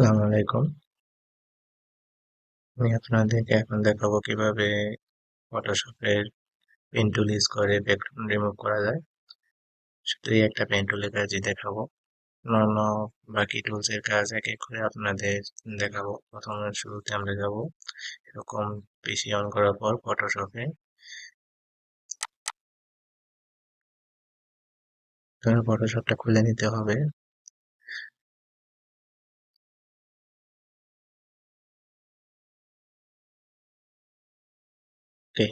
আসসালামু আলাইকুম। আমি আপনাদেরকে এখন দেখাবো কিভাবে ফটোশপের পেন টুল ইউজ করে ব্যাকগ্রাউন্ড রিমুভ করা যায়। শুধুই একটা পেন টুলের কাজই দেখাবো। অন্যান্য বাকি টুলস এর কাজ এক এক করে আপনাদের দেখাবো। প্রথমে শুরুতে আমরা যাব এরকম পিসি অন করার পর ফটোশপে ফটোশপটা খুলে নিতে হবে। ওকে,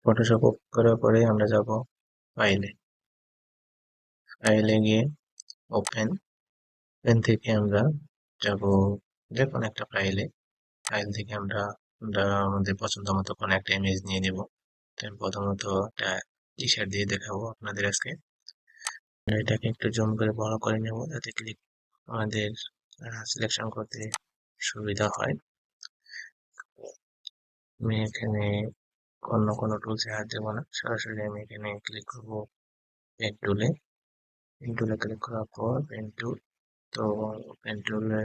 ফটোশপ ওপেন করার পরে আমরা যাব ফাইলে। ফাইলে গিয়ে ওপেন। ওপেন থেকে আমরা যাব যেকোনো একটা ফাইলে। ফাইল থেকে আমরা আমাদের পছন্দ মতো কোনো একটা ইমেজ নিয়ে নিব। তো আমি প্রথমত একটা টি শার্ট দিয়ে দেখাবো আপনাদের আজকে। এটাকে একটু জুম করে বড় করে নেব যাতে ক্লিক আমাদের সিলেকশন করতে সুবিধা হয়। আমি এখানে অন্য কোনো টুলসে হাত দেবো না, সরাসরি আমি এখানে ক্লিক করবো পেন টুলে। পেন টুলে ক্লিক করার পর পেন টুল, তো পেন টুলে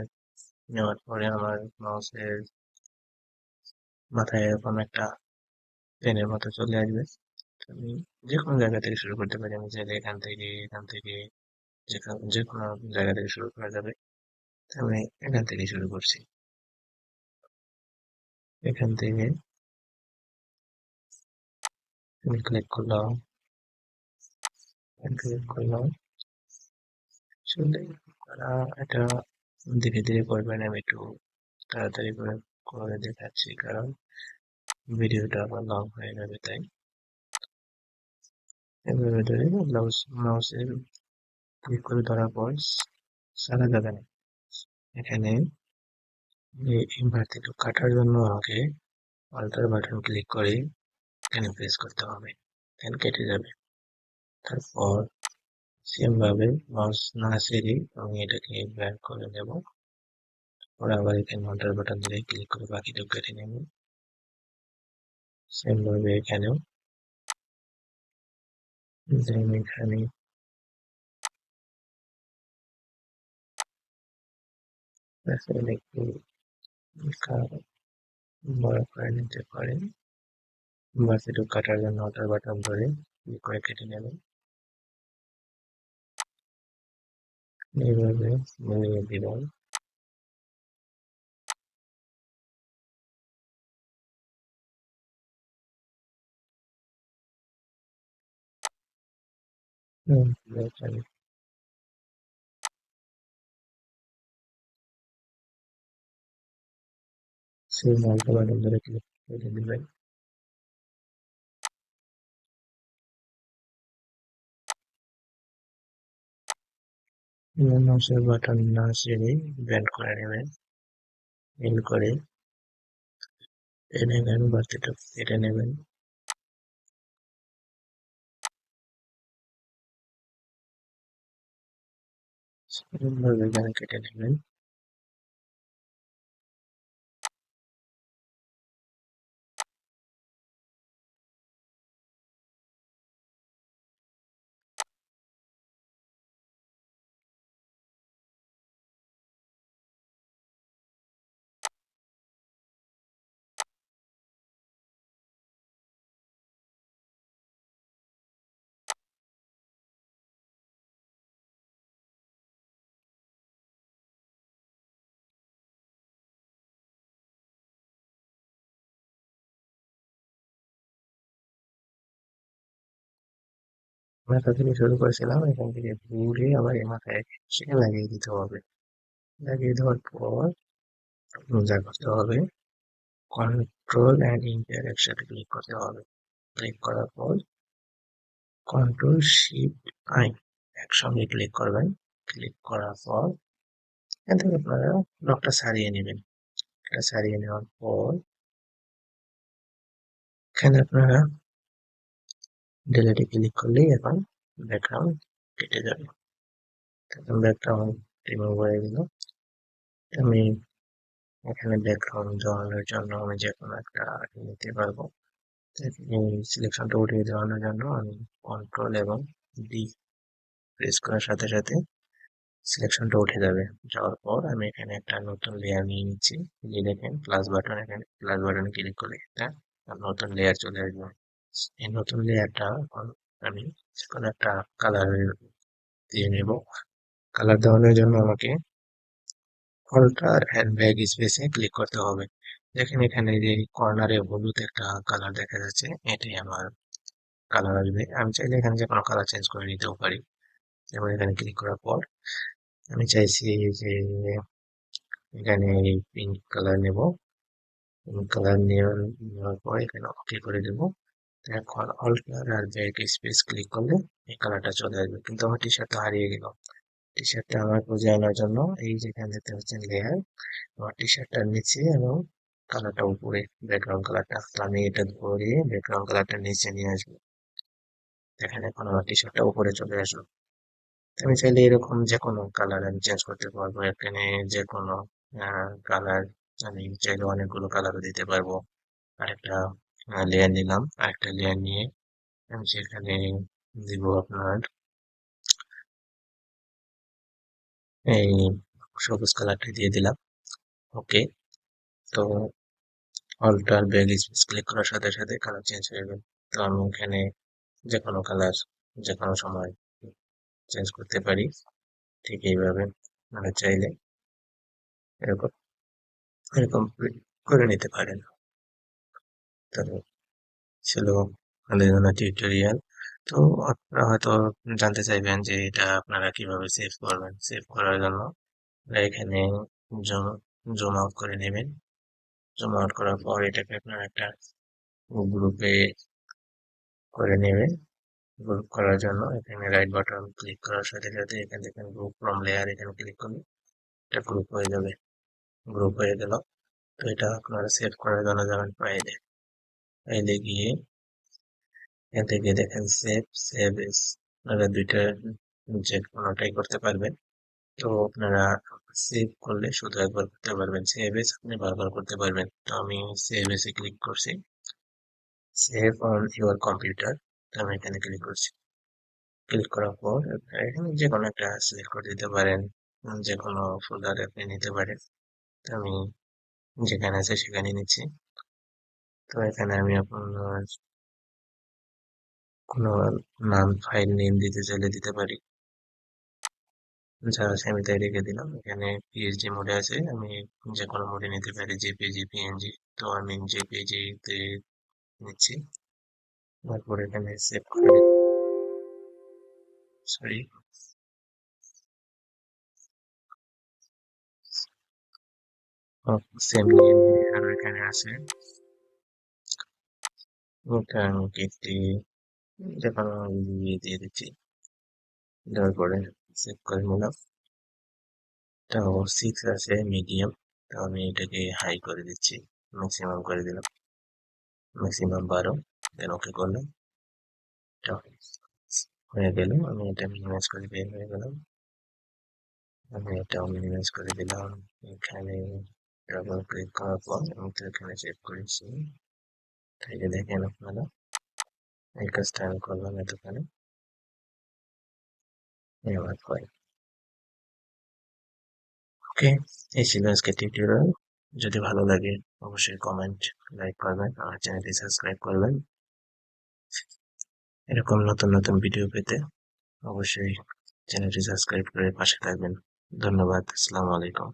নেওয়ার পরে আমার মাউসের মাথায় এরকম একটা পেনের মতো চলে আসবে। আমি যেকোনো জায়গা থেকে শুরু করতে পারি। আমি চাইলে এখান থেকে যেকোনো জায়গা থেকে শুরু করা যাবে। তো আমি এখান থেকে শুরু করছি। এখান থেকে আমি ক্লিক করলাম। আসলে আপনারা এটা ধীরে ধীরে করবেন, আমি একটু তাড়াতাড়ি করে দেখাচ্ছি কারণ ভিডিওটা আবার লং হয়ে যাবে, তাই এভাবে ধরে মাউসের ক্লিক করে ধরার পর সারা যাবে না। এখানে এই বাড়তিটুকু কাটার জন্য আমাকে অল্টার বাটন ক্লিক করে এখানে প্রেস করতে হবে, দেন কেটে যাবে। তারপর সেম ভাবে মাউস না ছেড়ে আমি এটাকে ব্যাক করে নেব। পরে আবার এখানে অল্টার বাটন ধরে ক্লিক করে বাকিটুকু কেটে নেব। সেম ভাবে এখানেও এখানে একটু হালকা বড় করে নিতে পারেন। বাকিটুকু কাটার জন্য অল্টার বাটন ধরে ক্লিক করে কেটে নেবেন। এইভাবে মিলিয়ে দিলাম। এখানে সেম অল্টার বাটন ধরে ক্লিক করে দিবেন। মাউসের বাটন না ছেড়ে ব্যান্ড করে নেবেন। ব্যান্ড করে এনে নেন, বাকিটা কেটে নেবেন। এভাবে এখানে কেটে নেবেন। মাথা থেকে শুরু করেছিলাম, এখান থেকে ঘুরে আবার এই মাথায় সেটা লাগিয়ে দিতে হবে। লাগিয়ে দেওয়ার পর যা করতে হবে, কন্ট্রোল অ্যান্ড ইন্টার একসাথে ক্লিক করতে হবে। ক্লিক করার পর কন্ট্রোল শিফট আই একসঙ্গে ক্লিক করবেন। ক্লিক করার পর এখান থেকে আপনারা ব্লকটা সারিয়ে নেবেন। এটা সারিয়ে নেওয়ার পর এখানে আপনারা ডিলেটে ক্লিক করলেই এখন ব্যাকগ্রাউন্ড কেটে যাবে। ব্যাকগ্রাউন্ড রিমুভ হয়ে গেল। আমি এখানে ব্যাকগ্রাউন্ড দেওয়ানোর জন্য আমি যে কোনো একটা নিতে পারবো। এই সিলেকশনটা উঠিয়ে দেওয়ানোর জন্য আমি কন্ট্রোল এবং ডি প্রেস করার সাথে সাথে সিলেকশনটা উঠে যাবে। যাওয়ার পর আমি এখানে একটা নতুন লেয়ার নিয়ে নিচ্ছি। এই দেখেন প্লাস বাটন, এখানে প্লাস বাটনে ক্লিক করলে একটা নতুন লেয়ার চলে আসবে। এই নতুন লেয়ারটা আমি কোনো একটা কালার দিয়ে নেব। কালার দেওয়ানোর জন্য আমাকে অল্টার অ্যান্ড ব্যাক স্পেসে ক্লিক করতে হবে। দেখেন এখানে যে কর্নারে হলুদ একটা কালার দেখা যাচ্ছে, এটাই আমার কালার আসবে। আমি চাইলে এখানে যে কোনো কালার চেঞ্জ করে নিতেও পারি। যেমন এখানে ক্লিক করার পর আমি চাইছি যে এখানে পিঙ্ক কালার নেব। পিঙ্ক কালার নেওয়ার পর এখানে ওকে করে দেবো। এখন অল্টার আর ব্যাক স্পেস ক্লিক করলে এই কালারটা চলে আসবে, কিন্তু আমার টি শার্টটা হারিয়ে গেল। টি শার্টটা আমার খুঁজে আনার জন্য এই যেখানে দেখতে পাচ্ছেন লেয়ার, আমার টি শার্টটার নিচে এবং কালারটা উপরে, ব্যাকগ্রাউন্ড কালারটা, তো আমি এটা ধরিয়ে ব্যাকগ্রাউন্ড কালারটা নিচে নিয়ে আসবো। দেখেন এখন আমার টি শার্টটা উপরে চলে আসলো। আমি চাইলে এরকম যে কোনো কালার আমি চেঞ্জ করতে পারবো। এখানে যে কোনো কালার, আমি চাইলে অনেকগুলো কালারও দিতে পারবো। আরেকটা লেয়ার নিলাম, আরেকটা লেয়ার নিয়ে আমি সেখানে দিব আপনার এই সবুজ কালারটা দিয়ে দিলাম। ওকে, তো অল্টার ব্যাক স্পেস ক্লিক করার সাথে সাথে কালার চেঞ্জ হয়ে গেল। তো আমি এখানে যে কোনো কালার যে কোনো সময় চেঞ্জ করতে পারি। ঠিক এইভাবে মানে চাইলে এরকম এরকম করে নিতে পারেন। তো ছিল আমাদের জন্য টিউটোরিয়াল। তো আপনারা হয়তো জানতে চাইবেন যে এটা আপনারা কিভাবে সেভ করবেন। সেভ করার জন্য এখানে জুম জুম আউট করে নেবেন। জুম আউট করার পর এটাকে আপনারা একটা গ্রুপে করে নেবেন। গ্রুপ করার জন্য এখানে রাইট বাটন ক্লিক করার সাথে সাথে এখানে দেখেন গ্রুপ ফ্রম লেয়ার, এখানে ক্লিক করলে এটা গ্রুপ হয়ে যাবে। গ্রুপ হয়ে গেল। তো এটা আপনারা সেভ করার জন্য যাবেন ফাইলে। ফাইলে গিয়ে এখান থেকে দেখেন সেভ, সেভ এস, আপনারা দুইটা যে কোনোটাই করতে পারবেন। তো আপনারা সেভ করলে শুধু একবার করতে পারবেন, সেভ এস আপনি বারবার করতে পারবেন। তো আমি সেভ এসে ক্লিক করছি, সেভ অন ইউর কম্পিউটার। তো আমি এখানে ক্লিক করছি। ক্লিক করার পর আপনারা এখানে যে কোনো একটা সিলেক্ট করে দিতে পারেন, যে কোনো ফোল্ডার আপনি নিতে পারেন। তো আমি যেখানে আছে সেখানে নিচ্ছি। তো এখানে আমি আপনার কোনো নাম, ফাইল নেম দিতে চাইলে দিতে পারি। যা আছে আমি তাই রেখে দিলাম। এখানে পিএইচডি মোডে আছে, আমি যে কোনো মোডে নিতে পারি, জেপিজি, পিএনজি। তো আমি জেপিজি তে নিচ্ছি। তারপর এখানে সেভ করে, সরি, সেম নিয়ে আর এখানে আছে ওটা আমি একটি যে কোনো ইয়ে দিয়ে দিচ্ছি। দেওয়ার পরে সেভ করে নিলাম। তাও 6 আছে মিডিয়াম, তো আমি এটাকে হাই করে দিচ্ছি, ম্যাক্সিমাম করে দিলাম, ম্যাক্সিমাম 12, দেন ওকে করলাম। এটা হয়ে গেল। আমি এটা মিনিমাইজ করে বের হয়ে গেলাম। আমি এটাও মিনিমাইজ করে দিলাম। এখানে ডাবল ক্লিক করার পর আমি তো এখানে সেভ করেছি, তাই যে দেখেন আপনারা এই কাজটা আমি করলাম এতখানে। এবার হয় ওকে। এই ছিল আজকে টিউটোরিয়াল। যদি ভালো লাগে অবশ্যই কমেন্ট, লাইক করবেন, আমার চ্যানেলটি সাবস্ক্রাইব করবেন। এরকম নতুন নতুন ভিডিও পেতে অবশ্যই চ্যানেলটি সাবস্ক্রাইব করে পাশে থাকবেন। ধন্যবাদ। আসসালামু আলাইকুম।